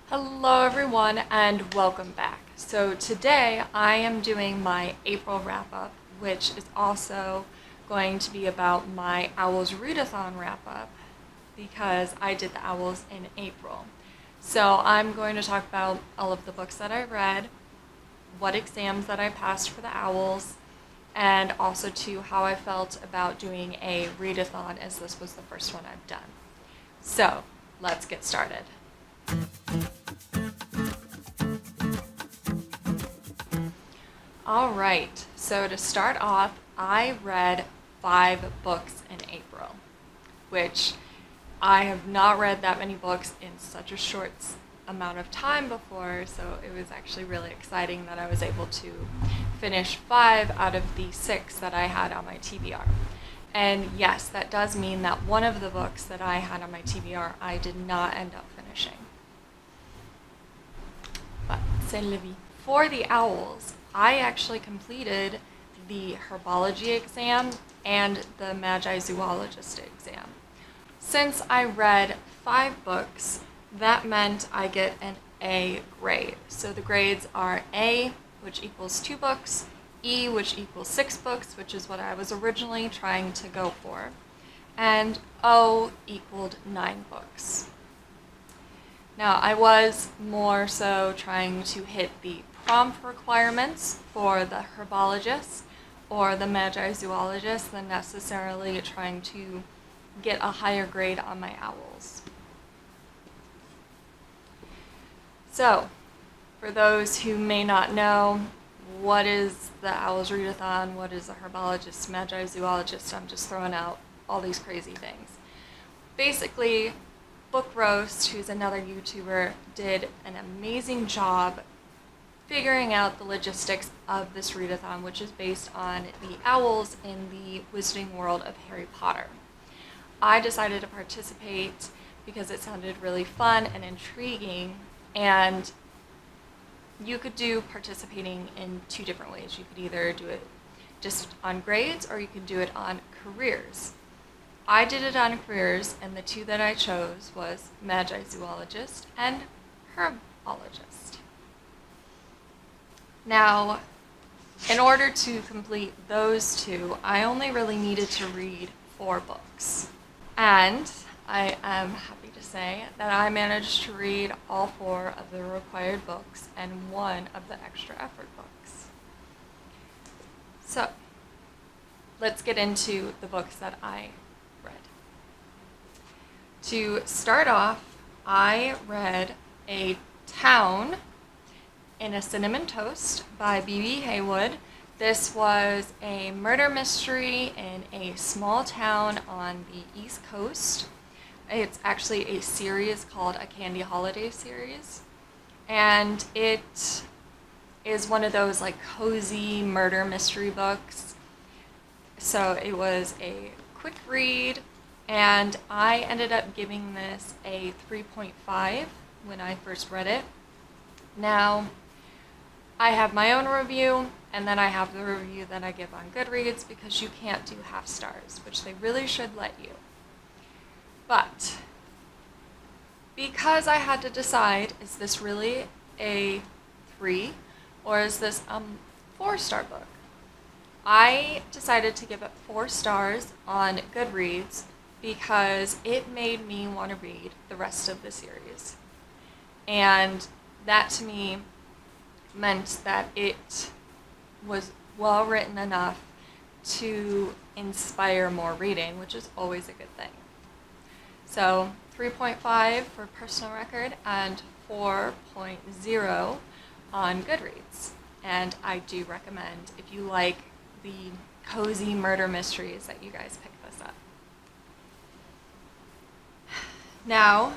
Hello everyone and welcome back. So today I am doing my April wrap-up, which is also going to be about my O.W.Ls Readathon wrap-up because I did the O.W.Ls in April. So I'm going to talk about all of the books that I read, what exams that I passed for the O.W.Ls, and also to how I felt about doing a readathon, as this was the first one I've done. So let's get started. Alright, so to start off, I read 5 books in April, which I have not read that many books in such a short amount of time before, so it was actually really exciting that I was able to finish 5 out of the 6 that I had on my TBR. And yes, that does mean that one of the books that I had on my TBR I did not end up finishing. But c'est la vie. For the O.W.Ls, I actually completed the herbology exam and the Magi zoologist exam. Since I read 5 books, that meant I get an A grade. So the grades are A, which equals 2 books, E, which equals 6 books, which is what I was originally trying to go for, and O equaled 9 books. Now, I was more so trying to hit the prompt requirements for the herbologist or the Magi zoologist than necessarily trying to get a higher grade on my O.W.Ls. So, for those who may not know, what is the O.W.Ls Readathon, what is a herbologist, Magi zoologist, I'm just throwing out all these crazy things. Basically, Book Roast, who's another YouTuber, did an amazing job figuring out the logistics of this readathon, which is based on the O.W.Ls in the Wizarding World of Harry Potter. I decided to participate because it sounded really fun and intriguing, and you could do participating in 2 different ways. You could either do it just on grades or you could do it on careers. I did it on careers, and the 2 that I chose was Magi zoologist and herbologist. Now, in order to complete those 2, I only really needed to read 4 books. And I am happy to say that I managed to read all 4 of the required books and 1 of the extra effort books. So, let's get into the books that I read. To start off, I read A Town in a Cinnamon Toast by B.B. Haywood. This was a murder mystery in a small town on the East Coast. It's actually a series called A Candy Holiday series. And it is one of those like cozy murder mystery books. So it was a quick read, and I ended up giving this a 3.5 when I first read it. Now, I have my own review, and then I have the review that I give on Goodreads because you can't do half stars, which they really should let you. But because I had to decide, is this really a 3 or is this a 4-star book? I decided to give it 4 stars on Goodreads because it made me want to read the rest of the series. And that to me meant that it was well written enough to inspire more reading, which is always a good thing. So 3.5 for personal record and 4.0 on Goodreads. And I do recommend, if you like the cozy murder mysteries, that you guys pick this up. Now,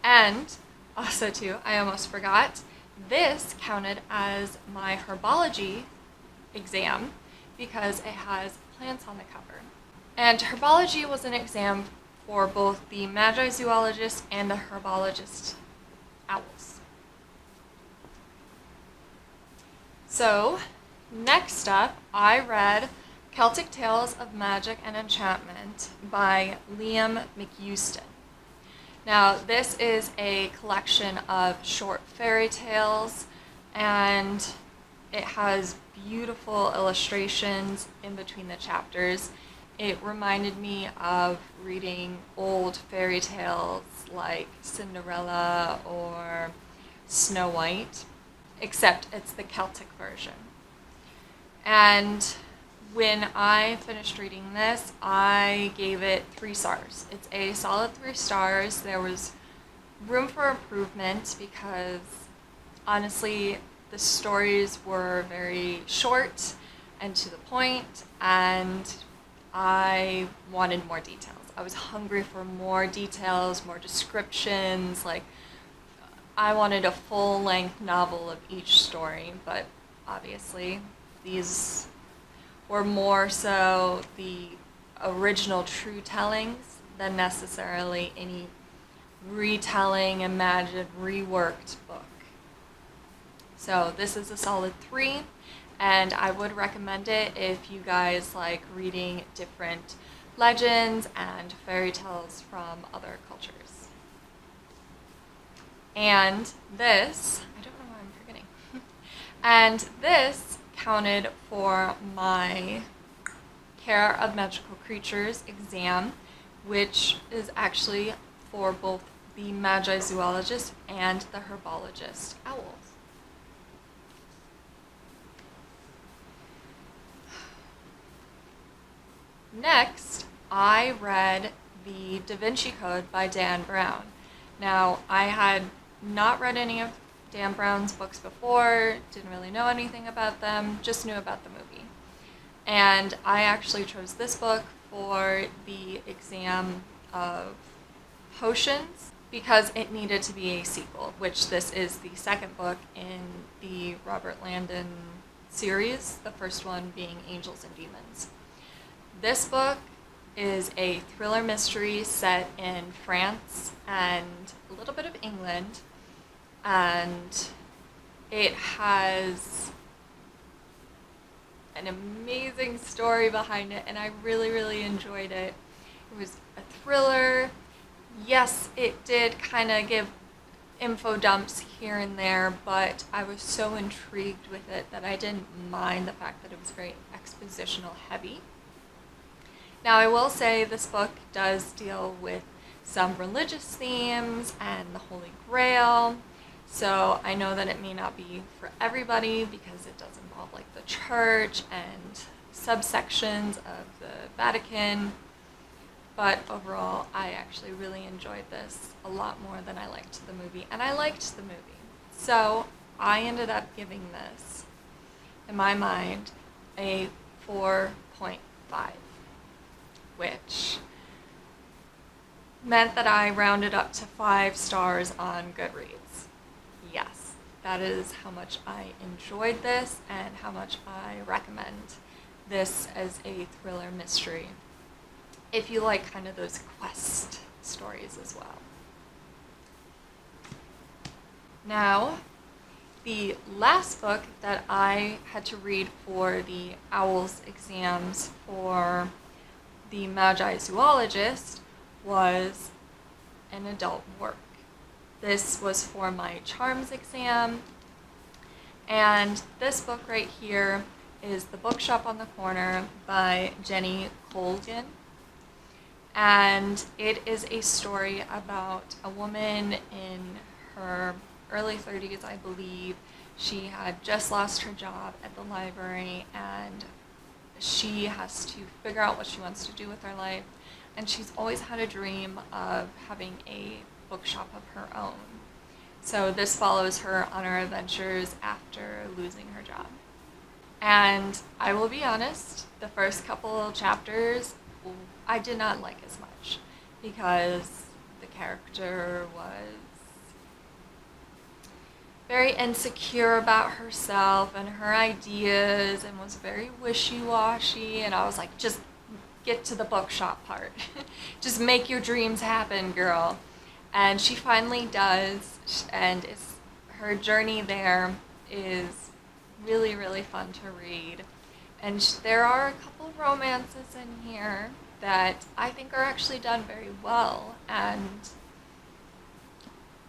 and also too, I almost forgot, this counted as my herbology exam because it has plants on the cover. And herbology was an exam for both the Magi zoologist and the herbologist O.W.Ls. So, next up, I read Celtic Tales of Magic and Enchantment by Liam McEuston. Now, this is a collection of short fairy tales, and it has beautiful illustrations in between the chapters. It reminded me of reading old fairy tales like Cinderella or Snow White, except it's the Celtic version. And when I finished reading this, I gave it 3 stars. It's a solid 3 stars. There was room for improvement because honestly, the stories were very short and to the point, and I wanted more details. I was hungry for more details, more descriptions. Like, I wanted a full-length novel of each story, but obviously these were more so the original true tellings than necessarily any retelling, imagined, reworked book. So this is a solid 3, and I would recommend it if you guys like reading different legends and fairy tales from other cultures. And this, I don't know why I'm forgetting, and this counted for my Care of Magical Creatures exam, which is actually for both the Magi Zoologist and the Herbologist Owls. Next, I read the DaVinci Code by Dan Brown. Now, I had not read any of Dan Brown's books before, didn't really know anything about them, just knew about the movie. And I actually chose this book for the exam of Potions because it needed to be a sequel, which this is the second book in the Robert Landon series, the first one being Angels and Demons. This book is a thriller mystery set in France and a little bit of England, and it has an amazing story behind it, and I really, really enjoyed it. It was a thriller. Yes, it did kind of give info dumps here and there, but I was so intrigued with it that I didn't mind the fact that it was very expositional heavy. Now, I will say this book does deal with some religious themes and the Holy Grail, so I know that it may not be for everybody because it does involve like the church and subsections of the Vatican, but overall I actually really enjoyed this a lot more than I liked the movie, and I liked the movie. So I ended up giving this, in my mind, a 4.5. Which meant that I rounded up to 5 stars on Goodreads. Yes, that is how much I enjoyed this and how much I recommend this as a thriller mystery, if you like kind of those quest stories as well. Now, the last book that I had to read for the O.W.Ls exams for the Magi Zoologist was an adult work. This was for my Charms exam, and this book right here is The Bookshop on the Corner by Jenny Colgan, and it is a story about a woman in her early 30s, I believe. She had just lost her job at the library, and she has to figure out what she wants to do with her life, and she's always had a dream of having a bookshop of her own. So this follows her on her adventures after losing her job. And I will be honest, the first couple chapters I did not like as much because the character was very insecure about herself and her ideas and was very wishy-washy, and I was like, just get to the bookshop part. Just make your dreams happen, girl. And she finally does, and her journey there is really, really fun to read. And there are a couple romances in here that I think are actually done very well, and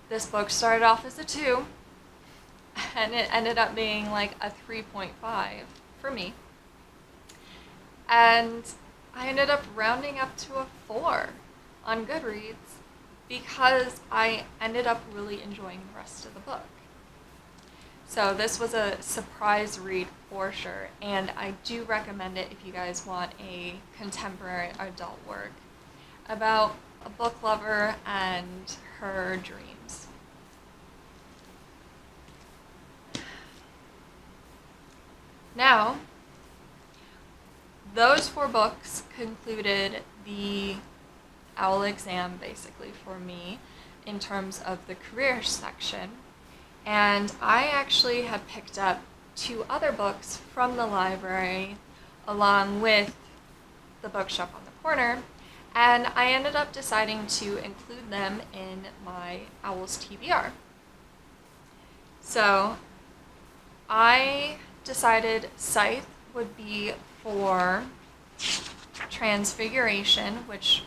This book started off as a 2, and it ended up being like a 3.5 for me. And I ended up rounding up to a 4 on Goodreads because I ended up really enjoying the rest of the book. So this was a surprise read for sure, and I do recommend it if you guys want a contemporary adult work about a book lover and her dreams. Now, those 4 books concluded the OWL exam basically for me in terms of the career section. And I actually had picked up 2 other books from the library along with the bookshop on the corner, and I ended up deciding to include them in my OWLs TBR. So I decided Scythe would be for Transfiguration, which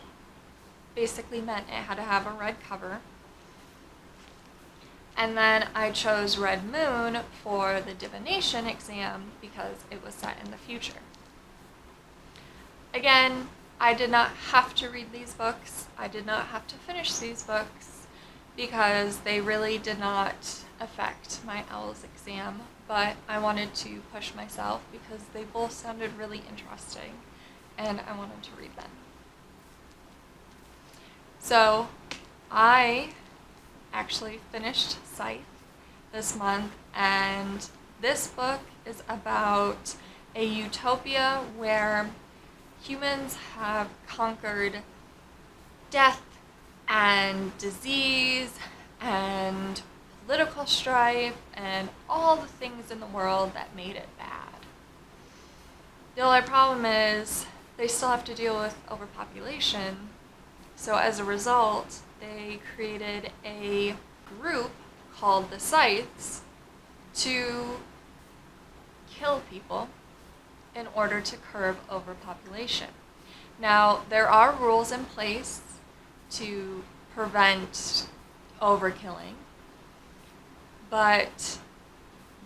basically meant it had to have a red cover. And then I chose Red Moon for the divination exam because it was set in the future. Again, I did not have to read these books. I did not have to finish these books because they really did not affect my OWLs exam, but I wanted to push myself because they both sounded really interesting and I wanted to read them. So I actually finished Scythe this month, and this book is about a utopia where humans have conquered death and disease and political strife and all the things in the world that made it bad. The only problem is they still have to deal with overpopulation, so as a result they created a group called the Scythes to kill people in order to curb overpopulation. Now, there are rules in place to prevent overkilling, but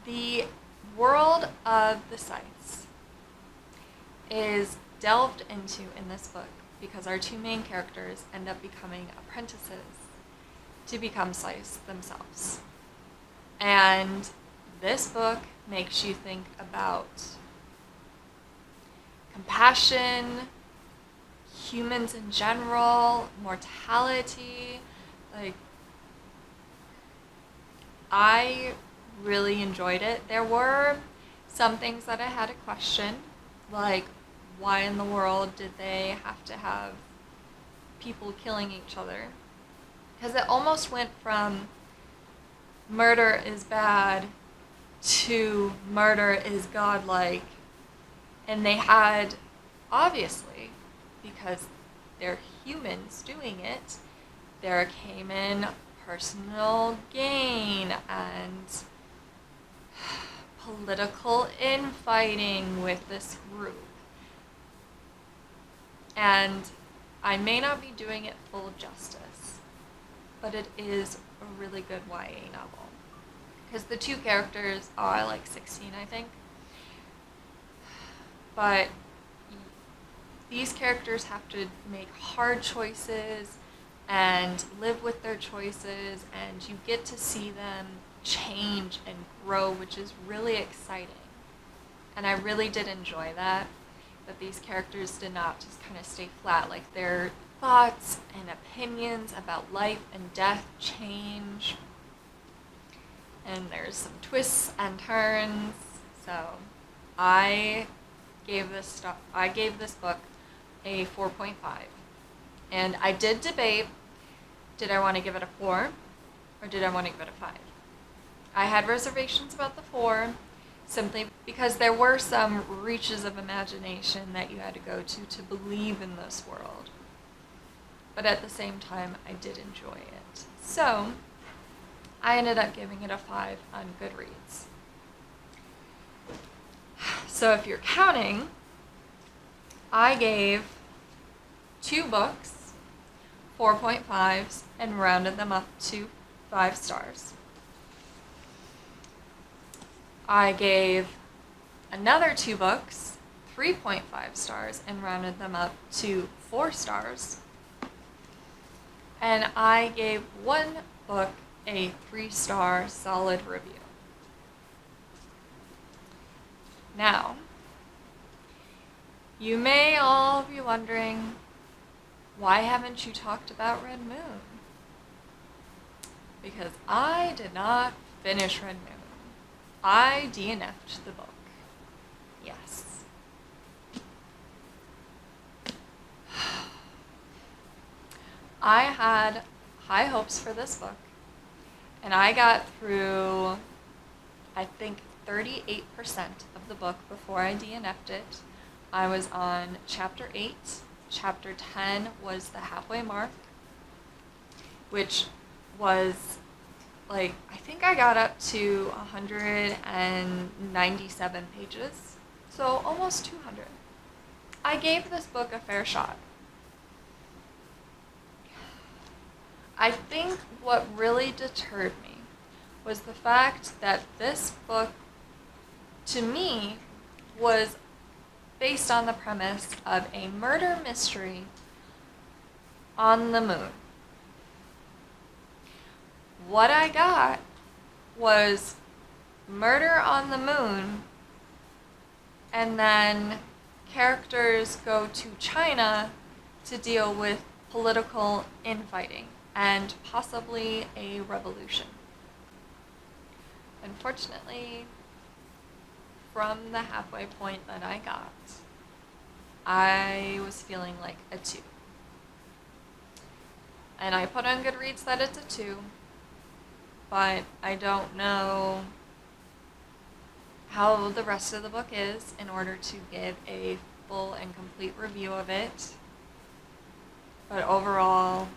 the world of the Scythes is delved into in this book because our 2 main characters end up becoming apprentices to become Scythes themselves. And this book makes you think about compassion, humans in general, mortality. Like, I really enjoyed it. There were some things that I had to question, like, why in the world did they have to have people killing each other? Because it almost went from murder is bad to murder is godlike. And they had, obviously, because they're humans doing it, there came in personal gain and political infighting with this group. And I may not be doing it full justice, but it is a really good YA novel. Because the 2 characters are like 16, I think. But these characters have to make hard choices and live with their choices, and you get to see them change and grow, which is really exciting. And I really did enjoy that these characters did not just kind of stay flat. Like, their thoughts and opinions about life and death change, and there's some twists and turns. So I gave this book a 4.5, and I did debate, did I want to give it a 4 or did I want to give it a 5? I had reservations about the 4 simply because there were some reaches of imagination that you had to go to believe in this world. But at the same time, I did enjoy it. So I ended up giving it a 5 on Goodreads. So if you're counting, I gave 2 books 4.5s and rounded them up to 5 stars. I gave another 2 books 3.5 stars and rounded them up to 4 stars. And I gave one book a 3-star solid review. Now, you may all be wondering, why haven't you talked about Red Moon? Because I did not finish Red Moon. I DNF'd the book. Yes. I had high hopes for this book, and I got through, I think, 38% of the book before I DNF'd it. I was on chapter 8. Chapter 10 was the halfway mark, which was like, I think I got up to 197 pages, so almost 200. I gave this book a fair shot. I think what really deterred me was the fact that this book, to me, was based on the premise of a murder mystery on the moon. What I got was murder on the moon, and then characters go to China to deal with political infighting and possibly a revolution. Unfortunately, from the halfway point that I got, I was feeling like a 2. And I put on Goodreads that it's a 2, but I don't know how the rest of the book is in order to give a full and complete review of it. But overall,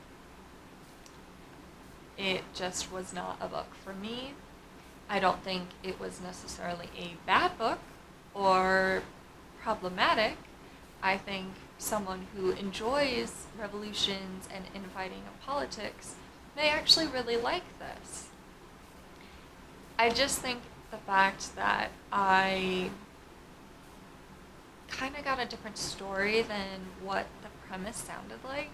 it just was not a book for me. I don't think it was necessarily a bad book or problematic. I think someone who enjoys revolutions and infighting of politics may actually really like this. I just think the fact that I kind of got a different story than what the premise sounded like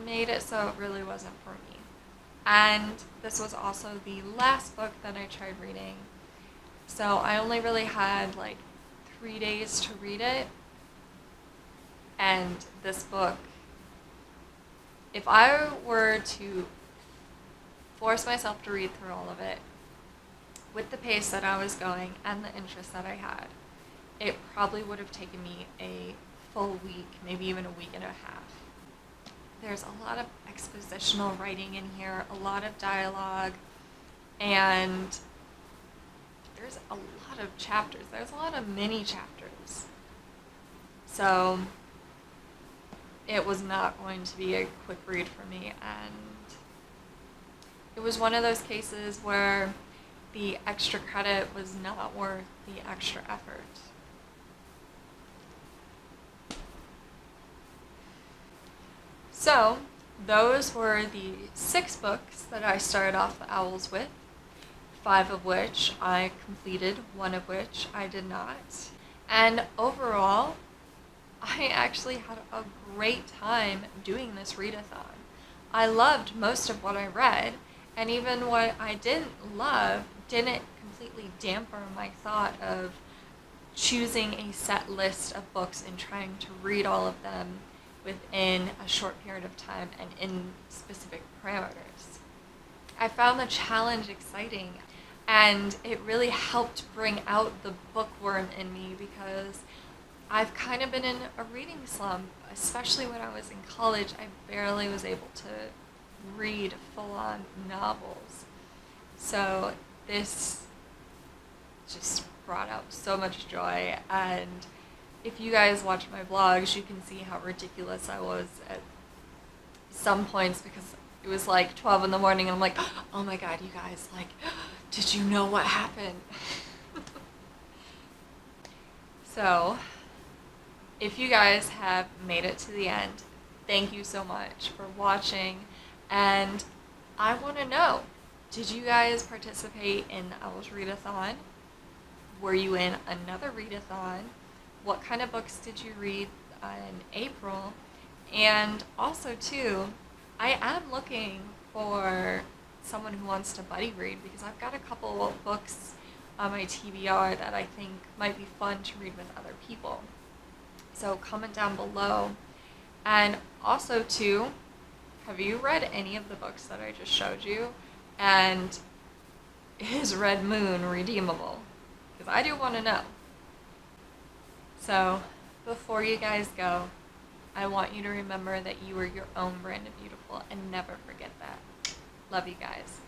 made it so it really wasn't for me. And this was also the last book that I tried reading, so I only really had like 3 days to read it. And this book, if I were to force myself to read through all of it with the pace that I was going and the interest that I had, it probably would have taken me a full week, maybe even a week and a half. There's a lot of expositional writing in here, a lot of dialogue, and there's a lot of chapters. There's a lot of mini chapters. So it was not going to be a quick read for me, and it was one of those cases where the extra credit was not worth the extra effort. So, those were the 6 books that I started off the O.W.Ls with, 5 of which I completed, 1 of which I did not. And overall, I actually had a great time doing this readathon. I loved most of what I read, and even what I didn't love didn't completely damper my thought of choosing a set list of books and trying to read all of them within a short period of time and in specific parameters. I found the challenge exciting, and it really helped bring out the bookworm in me, because I've kind of been in a reading slump, especially when I was in college. I barely was able to read full-on novels. So this just brought out so much joy, and if you guys watch my vlogs, you can see how ridiculous I was at some points, because it was like 12 in the morning and I'm like, oh my god, you guys, like, did you know what happened? So, if you guys have made it to the end, thank you so much for watching, and I want to know, did you guys participate in the O.W.Ls Readathon? Were you in another readathon? What kind of books did you read in April? And also, too, I am looking for someone who wants to buddy read because I've got a couple of books on my TBR that I think might be fun to read with other people. So comment down below. And also, too, have you read any of the books that I just showed you? And is Red Moon redeemable? Because I do want to know. So, before you guys go, I want you to remember that you are your own brand of beautiful and never forget that. Love you guys.